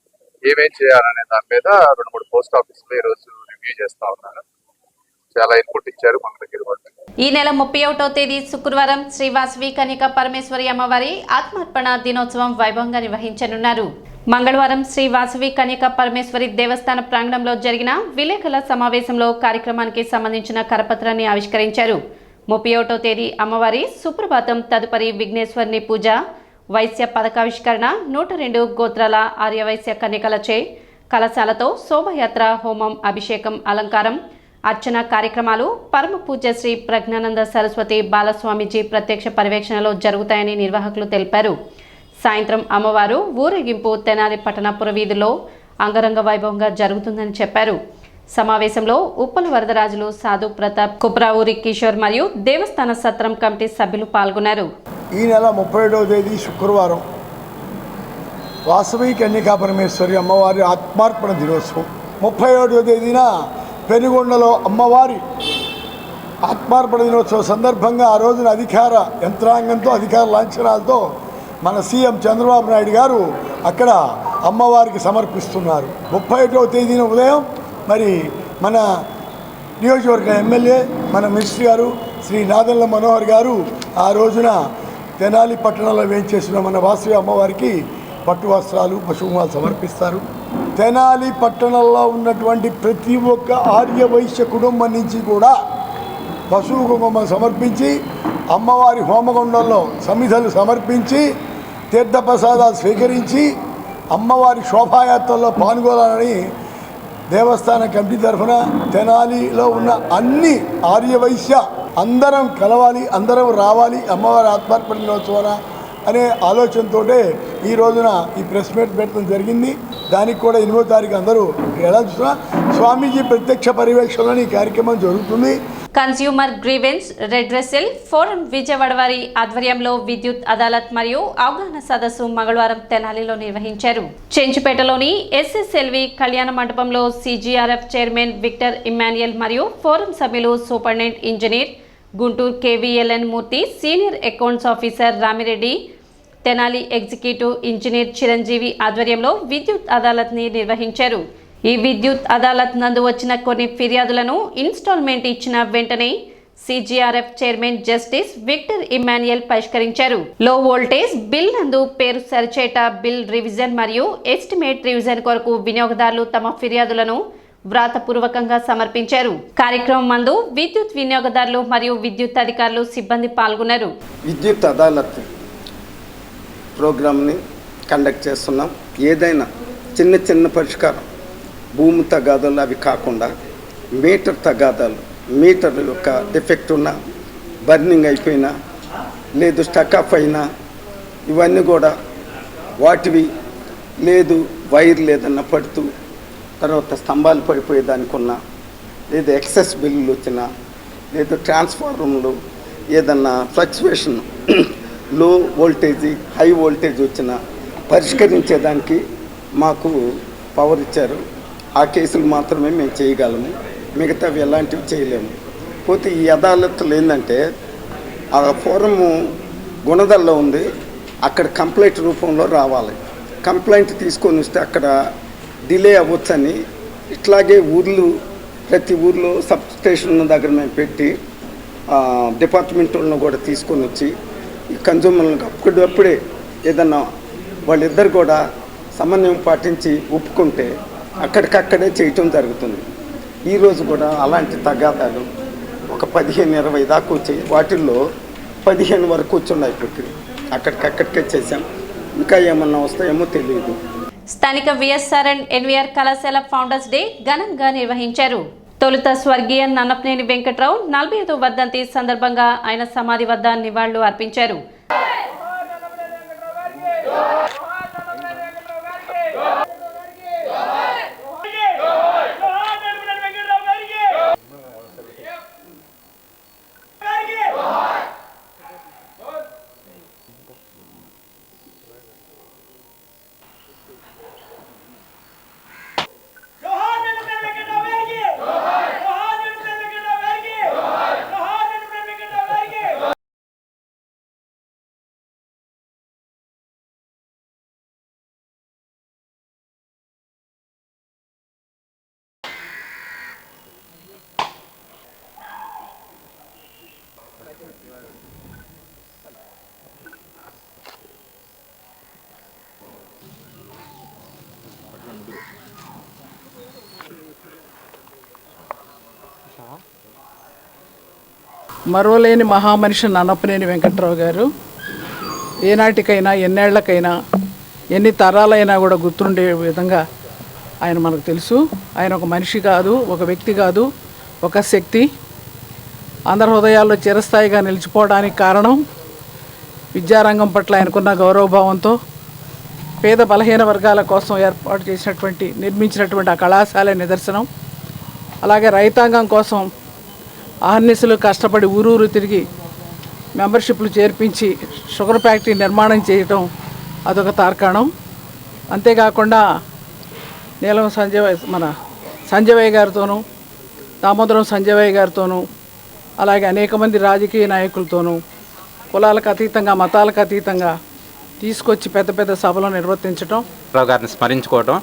[SPEAKER 11] ఏమేం చేయాలనే దాని మీద 2-3 పోస్ట్ ఆఫీసులు ఈ రోజు రివ్యూ చేస్తా ఉన్నారు. చాలా ఇన్పుట్ ఇచ్చారు మన దగ్గర వాళ్ళు.
[SPEAKER 1] ఈ నెల 31వ తేదీ శుక్రవారం శ్రీ వాసవి కన్యక పరమేశ్వరి అమ్మవారి ఆత్మార్పణ దినోత్సవం వైభవంగా నిర్వహించనున్నారు. మంగళవారం శ్రీ వాసవి కన్యక పరమేశ్వరి దేవస్థాన ప్రాంగణంలో జరిగిన విలేకరుల సమావేశంలో కార్యక్రమానికి సంబంధించిన కరపత్రాన్ని ఆవిష్కరించారు. 31వ తేదీ అమ్మవారి సుప్రభాతం తదుపరి విఘ్నేశ్వరిని పూజ, వైశ్య పథకావిష్కరణ, 102 గోత్రాల ఆర్యవైశ్య కన్యకలచే కలశాలతో శోభయాత్ర, హోమం, అభిషేకం, అలంకారం, అర్చన కార్యక్రమాలు పరమ పూజ్య శ్రీ ప్రజ్ఞానంద సరస్వతి బాలస్వామీజీ ప్రత్యక్ష పర్యవేక్షణలో జరుగుతాయని నిర్వాహకులు తెలిపారు. సాయంత్రం అమ్మవారు ఊరేగింపు తెనాలి పట్టణ పురవీధుల్లో అంగరంగ వైభవంగా జరుగుతుందని చెప్పారు. సమావేశంలో ఉప్పల వరదరాజులు, సాధు ప్రతాప్, కుప్రావూరి కిషోర్ మరియు దేవస్థాన సత్రం కమిటీ సభ్యులు పాల్గొన్నారు.
[SPEAKER 14] ఈ నెల 31వ తేదీ శుక్రవారం వాసవి కన్యకా పరమేశ్వరి అమ్మవారి ఆత్మార్పణ దినోత్సవం. 31వ తేదీన పెనుగొండలో అమ్మవారి ఆత్మార్పణ దినోత్సవం సందర్భంగా ఆ రోజున అధికార యంత్రాంగంతో, అధికార లాంఛనాలతో మన సీఎం చంద్రబాబు నాయుడు గారు అక్కడ అమ్మవారికి సమర్పిస్తున్నారు. 31వ తేదీన ఉదయం మరి మన నియోజకవర్గ ఎమ్మెల్యే, మన మినిస్టర్ గారు శ్రీ నాదెండ్ల మనోహర్ గారు ఆ రోజున తెనాలి పట్టణంలో వేయించేసిన మన వాసవి అమ్మవారికి పట్టు వస్త్రాలు, పశువుమాలు సమర్పిస్తారు. తెనాలి పట్టణంలో ఉన్నటువంటి ప్రతి ఒక్క ఆర్య వైశ్య కుటుంబం నుంచి కూడా పశువు కుంకుమ సమర్పించి, అమ్మవారి హోమగుండంలో సమిధలు సమర్పించి, తీర్థప్రసాదాలు స్వీకరించి అమ్మవారి శోభాయాత్రలో పాల్గొనాలని దేవస్థాన కమిటీ తరఫున తెనాలిలో ఉన్న అన్ని ఆర్యవైశ్య అందరం కలవాలి, అందరం రావాలి అమ్మవారి ఆత్మార్పణ దినోత్సవాన అనే ఆలోచనతో ఈ రోజున ఈ ప్రెస్ మీట్ పెట్టడం జరిగింది. దానికి కూడా 8వ తారీఖు అందరూ వెళ్ళాల్సిన స్వామీజీ ప్రత్యక్ష పర్యవేక్షణలో ఈ కార్యక్రమం జరుగుతుంది.
[SPEAKER 1] Consumer grievance redressal forum Vijayawada వారి ఆధ్వర్యంలో విద్యుత్ అదాలత్ మరియు అవగాహన సదస్సు మంగళవారం తెనాలిలో నిర్వహించారు. చెంచుపేటలోని ఎస్ఎస్ఎల్వి కళ్యాణ మండపంలో సిజిఆర్ఎఫ్ చైర్మన్ విక్టర్ ఇమ్మాన్యుయల్ మరియు ఫోరం సభ్యులు superintendent engineer Guntur KVLN Murthy, senior accounts officer Ramireddy, Tenali executive engineer Chiranjeevi ఆధ్వర్యంలో విద్యుత్ అదాలత్ని నిర్వహించారు. ఈ విద్యుత్ అదాలత్ నందు వచ్చిన కొన్ని ఫిర్యాదులను ఇన్స్టాల్మెంట్ ఇచ్చిన వెంటనే CGRF chairman justice Victor Emmanuel పరిష్కరించారు. లో వోల్టేజ్ బిల్ నందు పేరు సరిచేట బిల్ రివిజన్ మరియు ఎస్టిమేట్ రివిజన్ కొరకు వినియోగదారులు తమ ఫిర్యాదులను వ్రాతపూర్వకంగా సమర్పించారు. కార్యక్రమం మందు విద్యుత్ వినియోగదారులు మరియు విద్యుత్ అధికారులు, సిబ్బంది పాల్గొన్నారు.
[SPEAKER 15] విద్యుత్ అదాలత్ ప్రోగ్రామ్ని కండక్ట్ చేస్తున్నాం. ఏదైనా చిన్న చిన్న పరిష్కారం, భూమి తగాదాలు అవి కాకుండా మీటర్ తగాదాలు, మీటర్ యొక్క డిఫెక్ట్ ఉన్నా, బర్నింగ్ అయిపోయినా, లేదు స్టక్ ఆఫ్ అయినా, ఇవన్నీ కూడా వాటివి లేదు వైర్ లేదన్నా పడుతూ, తర్వాత స్తంభాలు పడిపోయేదానికి ఉన్నా, లేదు ఎక్సెస్ బిల్లులు వచ్చినా, లేదు ట్రాన్స్ఫార్మర్లు ఏదన్నా ఫ్లక్చువేషన్ లో వోల్టేజ్ హై వోల్టేజ్ వచ్చినా పరిష్కరించేదానికి మాకు పవర్ ఇచ్చారు. ఆ కేసులు మాత్రమే మేము చేయగలము, మిగతావి ఎలాంటివి చేయలేము. పోతే ఈ అదాలత్లు ఏంటంటే ఆ ఫోరము గుణదల్లో ఉంది, అక్కడ కంప్లైంట్ రూపంలో రావాలి. కంప్లైంట్ తీసుకొని వస్తే అక్కడ డిలే అవ్వచ్చని ఇట్లాగే ఊర్లు, ప్రతి ఊర్లో సబ్ స్టేషన్ దగ్గర మేము పెట్టి డిపార్ట్మెంట్ వాళ్ళను కూడా తీసుకొని వచ్చి కన్జ్యూమర్లకు అప్పుడప్పుడే ఏదన్నా వాళ్ళిద్దరు కూడా సమన్వయం పాటించి ఒప్పుకుంటే అక్కడికక్కడే చేయటం జరుగుతుంది. ఈరోజు కూడా అలాంటి తగాదాలు ఒక 15-20 దాకా వచ్చాయి. వాటిల్లో 15 వరకు వచ్చున్నాయి. ఇప్పటికి అక్కడికక్కడికే చేసాం. ఇంకా ఏమన్నా వస్తాయేమో తెలియదు.
[SPEAKER 1] స్థానిక విఎస్ఆర్ అండ్ ఎన్వీఆర్ కళాశాల ఫౌండర్స్ డే ఘనంగా నిర్వహించారు. తొలుత స్వర్గీయ నన్నపనేని వెంకట్రావు 45వ వర్ధంతి సందర్భంగా ఆయన సమాధి వద్ద నివాళులు అర్పించారు.
[SPEAKER 16] మరోలేని మహామనిషి నన్నపనేని వెంకట్రావు గారు ఏనాటికైనా, ఎన్నేళ్లకైనా, ఎన్ని తరాలైనా కూడా గుర్తుండే విధంగా ఆయన మనకు తెలుసు. ఆయన ఒక మనిషి కాదు, ఒక వ్యక్తి కాదు, ఒక శక్తి. అందరి హృదయాల్లో చిరస్థాయిగా నిలిచిపోవడానికి కారణం విద్యారంగం పట్ల ఆయనకున్న గౌరవభావంతో పేద బలహీన వర్గాల కోసం నిర్మించినటువంటి ఆ కళాశాల నిదర్శనం. అలాగే రైతాంగం కోసం అహర్నిశలు కష్టపడి ఊరూరు తిరిగి మెంబర్షిప్లు చేర్పించి షుగర్ ఫ్యాక్టరీ నిర్మాణం చేయటం అదొక తార్కాణం. అంతేకాకుండా నీలం సంజయ్ గారితోనూ, దామోదరం సంజయ్ గారితోనూ, అలాగే అనేక మంది రాజకీయ నాయకులతోనూ కులాలకు అతీతంగా, మతాలకు అతీతంగా తీసుకొచ్చి పెద్ద పెద్ద సభలు నిర్వర్తించడం,
[SPEAKER 17] రావు గారిని స్మరించుకోవటం.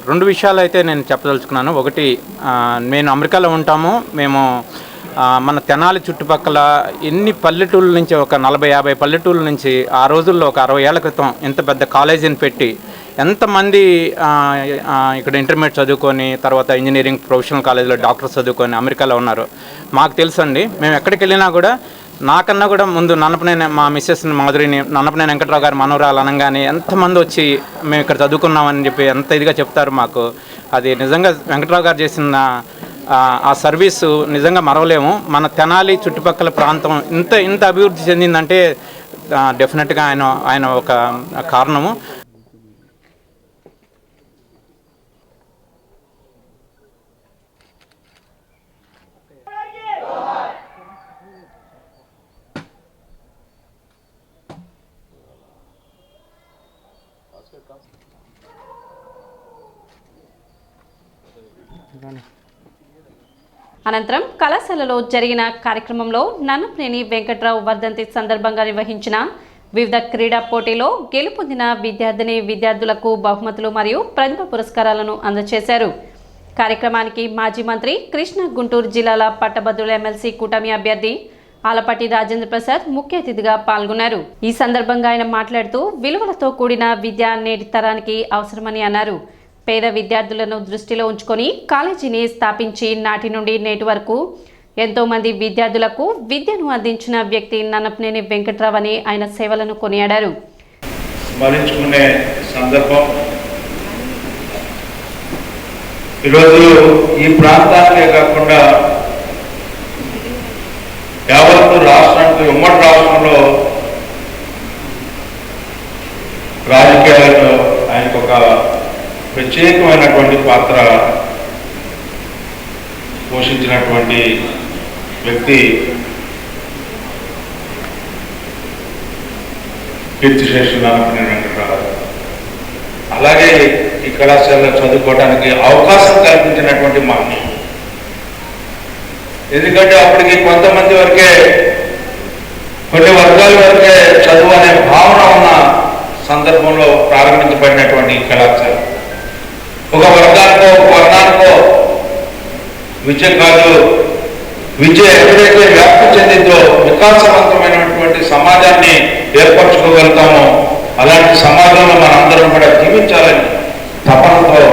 [SPEAKER 17] రెండు విషయాలు అయితే నేను చెప్పదలుచుకున్నాను. ఒకటి, నేను అమెరికాలో ఉంటాము. మేము మన తెనాలి చుట్టుపక్కల ఎన్ని పల్లెటూళ్ళ నుంచి, ఒక 40-50 పల్లెటూళ్ళ నుంచి ఆ రోజుల్లో ఒక 60 ఏళ్ల క్రితం ఇంత పెద్ద కాలేజీని పెట్టి ఎంతమంది ఇక్కడ ఇంటర్మీడియట్ చదువుకొని తర్వాత ఇంజనీరింగ్ ప్రొఫెషనల్ కాలేజీలో డాక్టర్స్ చదువుకొని అమెరికాలో ఉన్నారు. మాకు తెలుసండి. మేము ఎక్కడికి వెళ్ళినా కూడా నాకన్నా కూడా ముందు నన్నపనేని మా మిస్సెస్ మాధురిని నన్నపనేని వెంకట్రావు గారు మనవరాలు అనగానే ఎంతమంది వచ్చి మేము ఇక్కడ చదువుకున్నామని చెప్పి ఎంత ఇదిగా చెప్తారు మాకు. అది నిజంగా వెంకట్రావు గారు చేసిన ఆ సర్వీసు నిజంగా మరవలేము. మన తెనాలి చుట్టుపక్కల ప్రాంతం ఇంత అభివృద్ధి చెందిందంటే డెఫినెట్గా ఆయన ఒక కారణము.
[SPEAKER 1] అనంతరం కళాశాలలో జరిగిన కార్యక్రమంలో నన్నపనేని వెంకట్రావు వర్ధంతి సందర్భంగా నిర్వహించిన వివిధ క్రీడా పోటీలో గెలుపొందిన విద్యార్థులకు బహుమతులు మరియు ప్రతిభ పురస్కారాలను అందజేశారు. కార్యక్రమానికి మాజీ మంత్రి కృష్ణ గుంటూరు జిల్లాల పట్టభద్రుల ఎమ్మెల్సీ కూటమి అభ్యర్థి ఆలపాటి రాజేంద్ర ప్రసాద్ ముఖ్య అతిథిగా పాల్గొన్నారు. ఈ సందర్భంగా ఆయన మాట్లాడుతూ విలువలతో కూడిన విద్య నేటి తరానికి అవసరమని అన్నారు. పేద విద్యార్థులను దృష్టిలో ఉంచుకొని కాలేజీని స్థాపించి నాటి నుండి నేటి వరకు ఎంతోమంది విద్యార్థులకు విద్యను అందించిన వ్యక్తి నన్నపనేని వెంకట్రావు అని ఆయన సేవలను కొనియాడారు.
[SPEAKER 9] స్మరించుకునే సందర్భం ఈరోజు ఈ ప్రాంతానికే కాకుండా యావత్తు రాష్ట్రానికి, ఉమ్మడి రాష్ట్రంలో రాజకీయాలలో ఆయనకు ఒక ప్రత్యేకమైనటువంటి పాత్ర పోషించినటువంటి వ్యక్తి కీర్తిశేషులు నన్నపనేని వెంకట్రావు. అలాగే ఈ కళాశాలలో చదువుకోవడానికి అవకాశం కల్పించినటువంటి మహనీయుడు. ఎందుకంటే అప్పటికి కొంతమంది వరకే, కొన్ని వర్గాల వరకే చదువు అనే భావన ఉన్న సందర్భంలో ప్రారంభించబడినటువంటి కళాశాల ఒక వర్గానికో వర్ణానికో విద్య కాదు, విద్య ఎక్కడైతే వ్యాప్తి చెందిందో వికాసవంతమైనటువంటి సమాజాన్ని ఏర్పరచుకోగలుగుతామో అలాంటి సమాజంలో మనందరం కూడా జీవించాలని తపనతో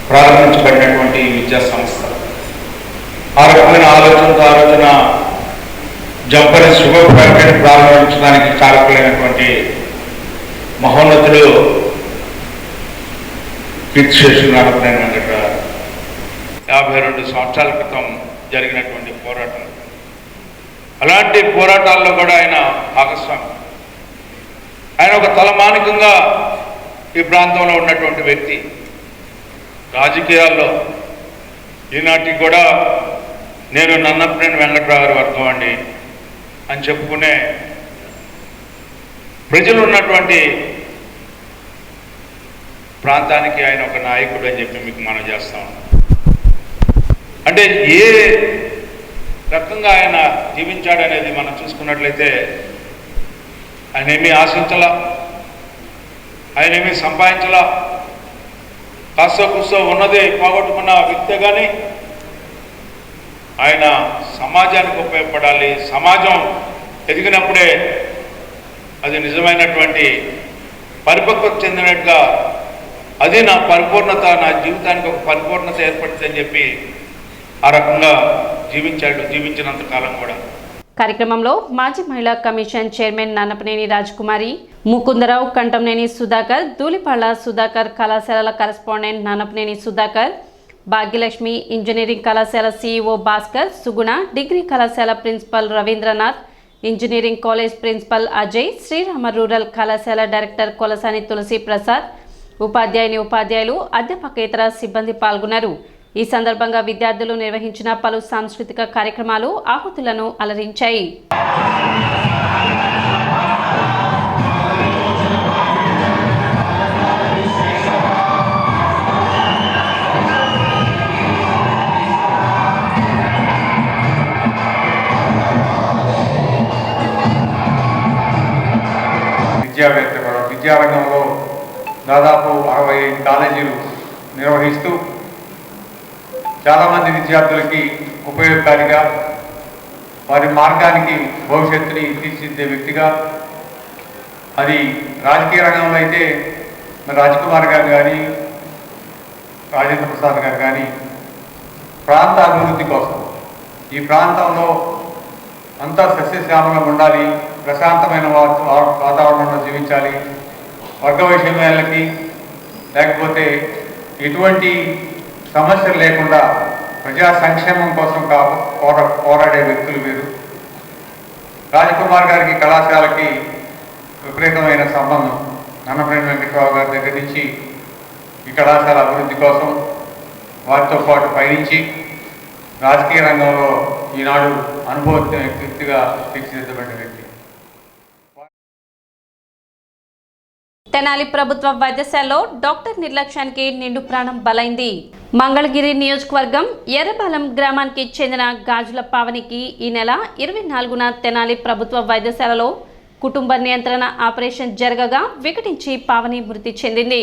[SPEAKER 9] ప్రారంభించబడినటువంటి విద్యా సంస్థ. ఆ రకమైన ఆలోచన జంపని షుగర్ ఫ్యాక్టరీ ప్రారంభించడానికి కారకులైనటువంటి మహోన్నతులు కీర్తిశేషులు నన్నపనేని వెంకట్రావు. 52 సంవత్సరాల క్రితం జరిగినటువంటి పోరాటం, అలాంటి పోరాటాల్లో కూడా ఆయన భాగస్వామి. ఆయన ఒక తలమానికంగా ఈ ప్రాంతంలో ఉన్నటువంటి వ్యక్తి. రాజకీయాల్లో ఈనాటికి కూడా నేను నన్నపనేని వెంకట్రావు గారి వర్గం అండి అని చెప్పుకునే ప్రజలు ఉన్నటువంటి ప్రాంతానికి ఆయన ఒక నాయకుడు అని చెప్పి మీకు మనం చేస్తాం. అంటే ఏ రకంగా ఆయన జీవించాడనేది మనం చూసుకున్నట్లయితే ఆయన ఏమీ ఆశించలా, ఆయన ఏమీ సంపాదించలా, కాస్త కూస్తో ఉన్నది పోగొట్టుకున్న వ్యక్తే కానీ ఆయన సమాజానికి ఉపయోగపడాలి, సమాజం ఎదిగినప్పుడే అది నిజమైనటువంటి పరిపక్వత చెందినట్టుగా అది నా పరిపూర్ణత, నా జీవితానికి ఒక పరిపూర్ణత ఏర్పడుతుందని చెప్పి ఆ రకంగా జీవించినంత కాలం కూడా.
[SPEAKER 1] కార్యక్రమంలో మాజీ మహిళా కమిషన్ చైర్మన్ నన్నపనేని రాజకుమారి, ముకుందరావు, కంటంనేని సుధాకర్, ధూళిపాళ్ల సుధాకర్, కళాశాలల కరెస్పాండెంట్ నన్నపనేని సుధాకర్, భాగ్యలక్ష్మి, ఇంజనీరింగ్ కళాశాల CEO భాస్కర్, సుగుణ, డిగ్రీ కళాశాల principal Ravindranath, engineering college principal Ajay, Srirama rural కళాశాల డైరెక్టర్ కొలసాని తులసి ప్రసాద్, ఉపాధ్యాయులు, అధ్యాపకేతర సిబ్బంది పాల్గొన్నారు. ఈ సందర్భంగా విద్యార్థులు నిర్వహించిన పలు సాంస్కృతిక కార్యక్రమాలు ఆహుతులను అలరించాయి.
[SPEAKER 18] విద్యారంగంలో దాదాపు 60 కాలేజీలు నిర్వహిస్తూ చాలామంది విద్యార్థులకి ఉపయోగకారిగా వారి మార్గానికి భవిష్యత్తుని తీర్చిదిద్దే వ్యక్తిగా, అది రాజకీయ రంగంలో అయితే రాజ్కుమార్ గారు కానీ రాజేంద్ర ప్రసాద్ గారు కానీ ప్రాంత అభివృద్ధి కోసం ఈ ప్రాంతంలో అంతా సస్యశ్యామలం ఉండాలి, ప్రశాంతమైన వాతావరణంలో జీవించాలి, వర్గ వైషమ్యాలకి లేకపోతే ఎటువంటి సమస్యలు లేకుండా ప్రజా సంక్షేమం కోసం పోరాడే వ్యక్తులు వీరు. రాజ్కుమార్ గారికి కళాశాలకి విపరీతమైన సంబంధం. నన్నపనేని వెంకటరావు గారి దగ్గర నుంచి ఈ కళాశాల అభివృద్ధి కోసం వారితో పాటు పయనించి రాజకీయ రంగంలో ఈనాడు అనుభవజ్ఞ వ్యక్తిగా తీర్చిదిద్దబడిన వ్యక్తి.
[SPEAKER 1] తెనాలి ప్రభుత్వ వైద్యశాలలో డాక్టర్ నిర్లక్ష్యానికి నిండు ప్రాణం బలైంది. మంగళగిరి నియోజకవర్గం ఎర్రబాలెం గ్రామానికి చెందిన గాజుల పావనికి ఈ నెల 24న తెనాలి ప్రభుత్వ వైద్యశాలలో కుటుంబ నియంత్రణ ఆపరేషన్ జరగగా వికటించి పావని మృతి చెందింది.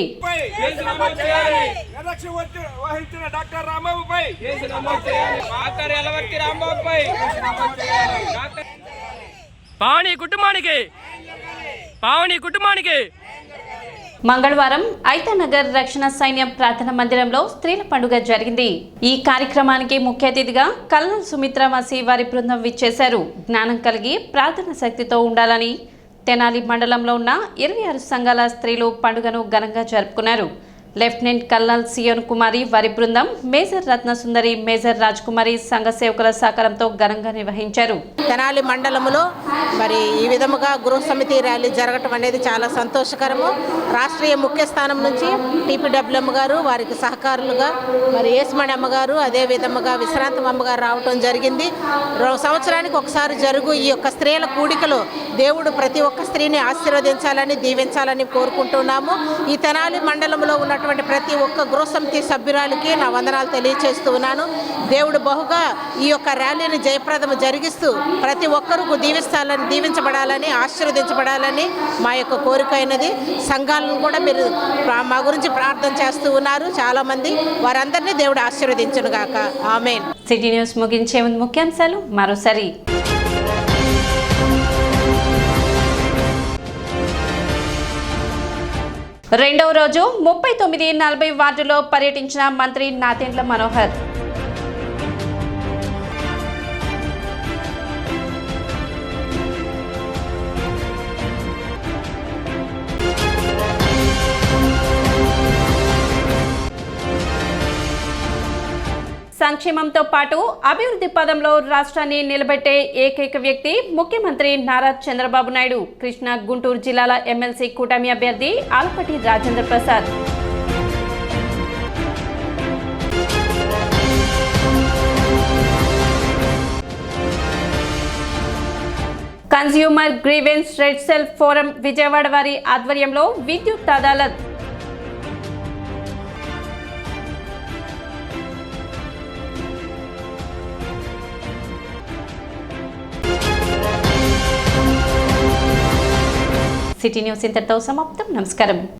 [SPEAKER 1] మంగళవారం ఐతానగర్ రక్షణ సైన్యం ప్రార్థన మందిరంలో స్త్రీల పండుగ జరిగింది. ఈ కార్యక్రమానికి ముఖ్య అతిథిగా కల్నల్ సుమిత్ర మసి వారి బృందం విచ్చేశారు. జ్ఞానం కలిగి ప్రార్థన శక్తితో ఉండాలని తెనాలి మండలంలో ఉన్న 26 సంఘాల స్త్రీలు పండుగను ఘనంగా జరుపుకున్నారు. లెఫ్టినెంట్ కల్నల్ సియోన్ కుమారి వారి బృందం, మేజర్ రత్నసుందరి, మేజర్ రాజ్కుమారి సంఘ సేవకుల సహకారంతో ఘనంగా నిర్వహించారు.
[SPEAKER 19] తెనాలి మండలంలో మరి ఈ విధముగా గృహ సమితి ర్యాలీ జరగటం అనేది చాలా సంతోషకరము. రాష్ట్రీయ ముఖ్య స్థానం నుంచి టీపీడబ్ల్యూఎం గారు, వారికి సహకారులుగా మరి ఏస్మణి అమ్మగారు, అదే విధముగా విశ్రాంతం అమ్మగారు రావటం జరిగింది. సంవత్సరానికి ఒకసారి జరుగు ఈ యొక్క స్త్రీల కూడికలో దేవుడు ప్రతి ఒక్క స్త్రీని ఆశీర్వదించాలని, దీవించాలని కోరుకుంటున్నాము. ఈ తెనాలి మండలంలో ఉన్నటువంటి ప్రతి ఒక్క గృహ సమితి సభ్యురాలకి నా వందనాలు తెలియజేస్తూ ఉన్నాను. దేవుడు బహుగా ఈ యొక్క ర్యాలీని జయప్రదము జరిగిస్తూ ప్రతి ఒక్కరూ దీవించబడాలని, ఆశీర్వదించబడాలని మా యొక్క కోరిక అయినది. సంఘాలను కూడా మీరు మా గురించి ప్రార్థన చేస్తూ ఉన్నారు చాలామంది. వారందరినీ దేవుడు ఆశీర్వదించును గాక. ఆమేన్.
[SPEAKER 1] సిటీ న్యూస్ ముగించే ముందు ముఖ్యాంశాలు మరోసారి. రెండవ రోజు 39-40 వార్డులో పర్యటించిన మంత్రి నాదెండ్ల మనోహర్. సంక్షేమంతో పాటు అభివృద్ధి పదంలో రాష్ట్రాన్ని నిలబెట్టే ఏకైక వ్యక్తి ముఖ్యమంత్రి నారా చంద్రబాబు నాయుడు. కృష్ణా గుంటూరు జిల్లాల ఎమ్మెల్సీ కూటమి అభ్యర్థి Alapati Rajendra Prasad. Consumer grievance red cell forum Vijayawada వారి ఆధ్వర్యంలో విద్యుత్ అదాలత్. సిటీ న్యూస్ ఇంతటితో సమాప్తం. నమస్కారం.